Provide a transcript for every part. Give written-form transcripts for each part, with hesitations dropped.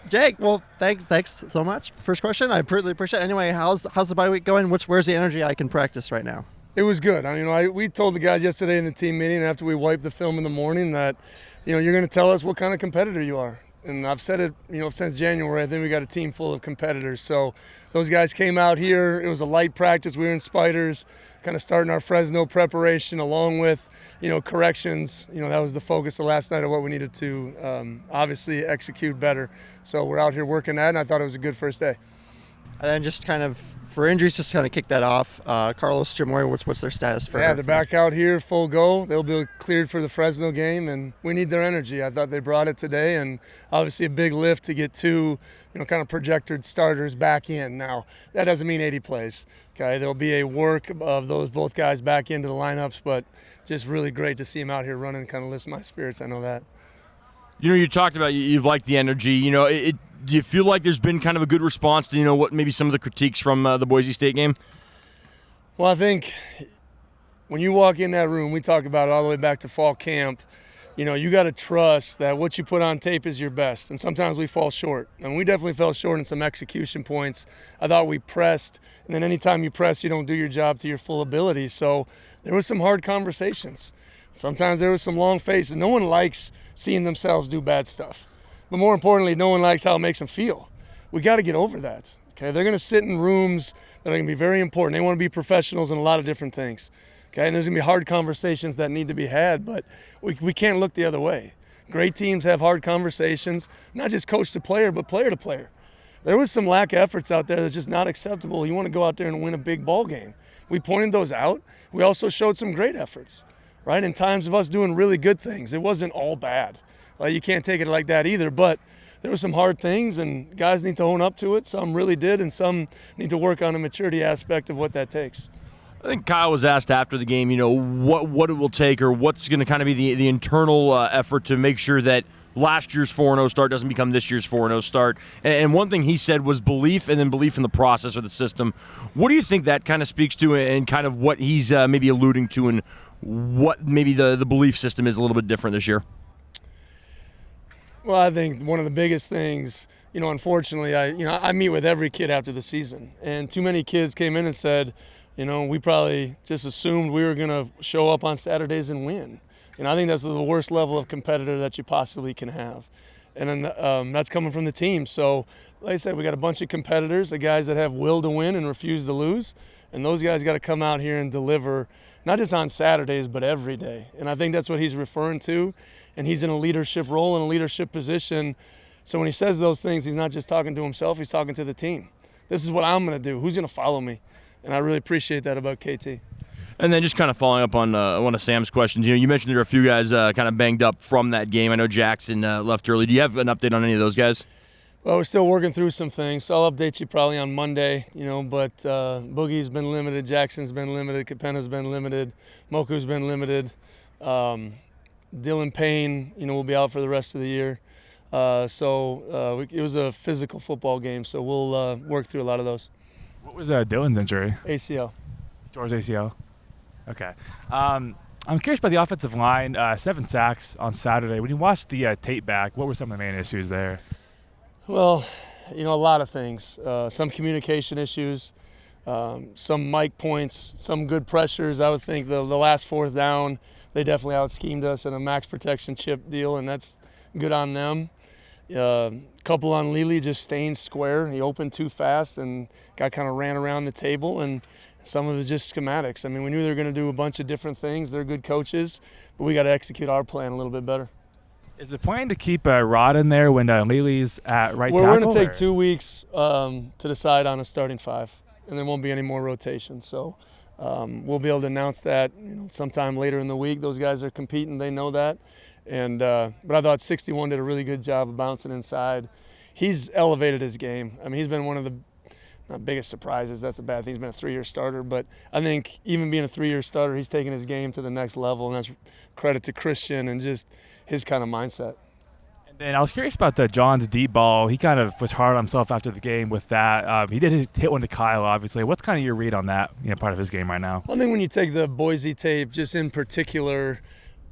Jake, well, thanks so much. First question, I really appreciate it. Anyway, how's the bye week going? Where's the energy I can practice right now? It was good. We told the guys yesterday in the team meeting after we wiped the film in the morning that, you're going to tell us what kind of competitor you are. And I've said it, since January. I think we got a team full of competitors. So those guys came out here. It was a light practice. We were in Spiders, kind of starting our Fresno preparation along with, corrections. That was the focus of last night of what we needed to obviously execute better. So we're out here working that, and I thought it was a good first day. And then just kind of, for injuries, just kind of kick that off. Carlos, Jamoy, what's their status for? Yeah, they're back out here, full go. They'll be cleared for the Fresno game, and we need their energy. I thought they brought it today, and obviously a big lift to get two, kind of projected starters back in. Now, that doesn't mean 80 plays. Okay, there'll be a work of both guys back into the lineups, but just really great to see them out here running, kind of lifts my spirits. I know that. You talked about you've liked the energy. Do you feel like there's been kind of a good response to, what maybe some of the critiques from the Boise State game? Well, I think when you walk in that room, we talk about it all the way back to fall camp, you got to trust that what you put on tape is your best. And sometimes we fall short. And we definitely fell short in some execution points. I thought we pressed. And then anytime you press, you don't do your job to your full ability. So there was some hard conversations. Sometimes there was some long faces. No one likes seeing themselves do bad stuff. But more importantly, no one likes how it makes them feel. We got to get over that. Okay, they're going to sit in rooms that are going to be very important. They want to be professionals in a lot of different things. Okay, and there's going to be hard conversations that need to be had, but we can't look the other way. Great teams have hard conversations, not just coach to player, but player to player. There was some lack of efforts out there that's just not acceptable. You want to go out there and win a big ball game. We pointed those out. We also showed some great efforts, right? In times of us doing really good things. It wasn't all bad. You can't take it like that either, but there were some hard things, and guys need to own up to it. Some really did, and some need to work on the maturity aspect of what that takes. I think Kyle was asked after the game, what it will take or what's going to kind of be the internal effort to make sure that last year's 4-0 start doesn't become this year's 4-0 start. And one thing he said was belief, and then belief in the process or the system. What do you think that kind of speaks to, and kind of what he's maybe alluding to, and what maybe the belief system is a little bit different this year? Well, I think one of the biggest things, unfortunately, I meet with every kid after the season, and too many kids came in and said, we probably just assumed we were going to show up on Saturdays and win. I think that's the worst level of competitor that you possibly can have. And then that's coming from the team. So, like I said, we got a bunch of competitors, the guys that have will to win and refuse to lose. And those guys got to come out here and deliver, not just on Saturdays, but every day. And I think that's what he's referring to. And he's in a leadership role, in a leadership position. So when he says those things, he's not just talking to himself, he's talking to the team. This is what I'm going to do. Who's going to follow me? And I really appreciate that about KT. And then just kind of following up on one of Sam's questions, you mentioned there are a few guys kind of banged up from that game. I know Jackson left early. Do you have an update on any of those guys? Well, we're still working through some things, so I'll update you probably on Monday, but Boogie's been limited, Jackson's been limited, Capena's been limited, Moku's been limited. Dylan Payne, will be out for the rest of the year. It was a physical football game, so we'll work through a lot of those. What was Dylan's injury? ACL. George ACL. Okay. I'm curious about the offensive line. 7 sacks on Saturday. When you watched the tape back, what were some of the main issues there? Well, a lot of things. Some communication issues, some mic points, some good pressures. I would think the last 4th down, they definitely out-schemed us in a max protection chip deal, and that's good on them. Couple on Lely just staying square. He opened too fast and got kind of ran around the table, and some of it is just schematics. I mean, we knew they were going to do a bunch of different things. They're good coaches, but we got to execute our plan a little bit better. Is the plan to keep Rod in there when Lely's at right tackle? We're going to take 2 weeks to decide on a starting 5, and there won't be any more rotation. So we'll be able to announce that sometime later in the week. Those guys are competing. They know that. And but I thought 61 did a really good job of bouncing inside. He's elevated his game. I mean, he's been one of the not biggest surprises. That's a bad thing. He's been a 3-year starter. But I think even being a 3-year starter, he's taken his game to the next level. And that's credit to Christian and just his kind of mindset. And then I was curious about John's deep ball. He kind of was hard on himself after the game with that. He did hit one to Kyle, obviously. What's kind of your read on that part of his game right now? I think when you take the Boise tape, just in particular,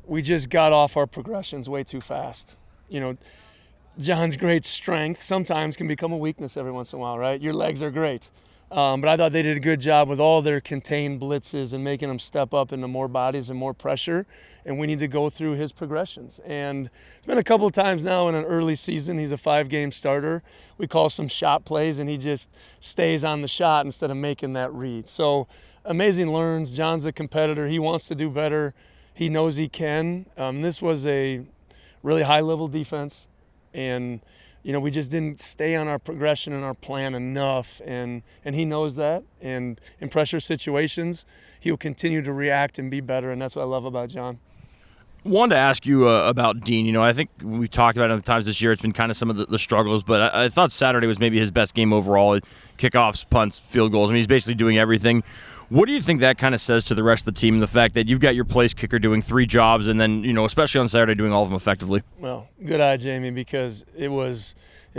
we just got off our progressions way too fast. John's great strength sometimes can become a weakness every once in a while, right? Your legs are great. But I thought they did a good job with all their contained blitzes and making them step up into more bodies and more pressure. And we need to go through his progressions. And it's been a couple of times now in an early season. He's a 5-game starter. We call some shot plays, and he just stays on the shot instead of making that read. So amazing learns. John's a competitor. He wants to do better. He knows he can. This was a really high-level defense. And we just didn't stay on our progression and our plan enough, and he knows that. And in pressure situations, he'll continue to react and be better, and that's what I love about John. Wanted to ask you about Dean. I think we've talked about it times this year. It's been kind of some of the struggles, but I thought Saturday was maybe his best game overall. Kickoffs, punts, field goals. I mean, he's basically doing everything. What do you think that kind of says to the rest of the team, the fact that you've got your place kicker doing 3 jobs and then, especially on Saturday, doing all of them effectively? Well, good eye, Jamie, because if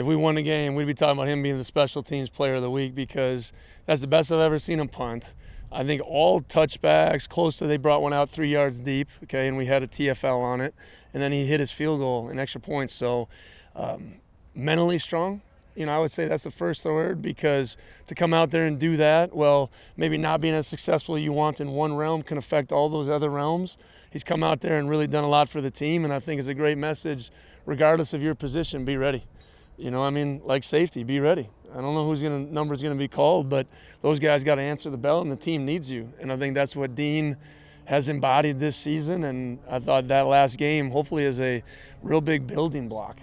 we won the game, we'd be talking about him being the special teams player of the week, because that's the best I've ever seen him punt. I think all touchbacks, they brought one out 3 yards deep, okay, and we had a TFL on it. And then he hit his field goal and extra points. So mentally strong. I would say that's the first word, because to come out there and do that, well, maybe not being as successful as you want in one realm can affect all those other realms. He's come out there and really done a lot for the team, and I think it's a great message, regardless of your position, be ready. Like safety, be ready. I don't know whose number's going to be called, but those guys got to answer the bell, and the team needs you. And I think that's what Dean has embodied this season, and I thought that last game hopefully is a real big building block.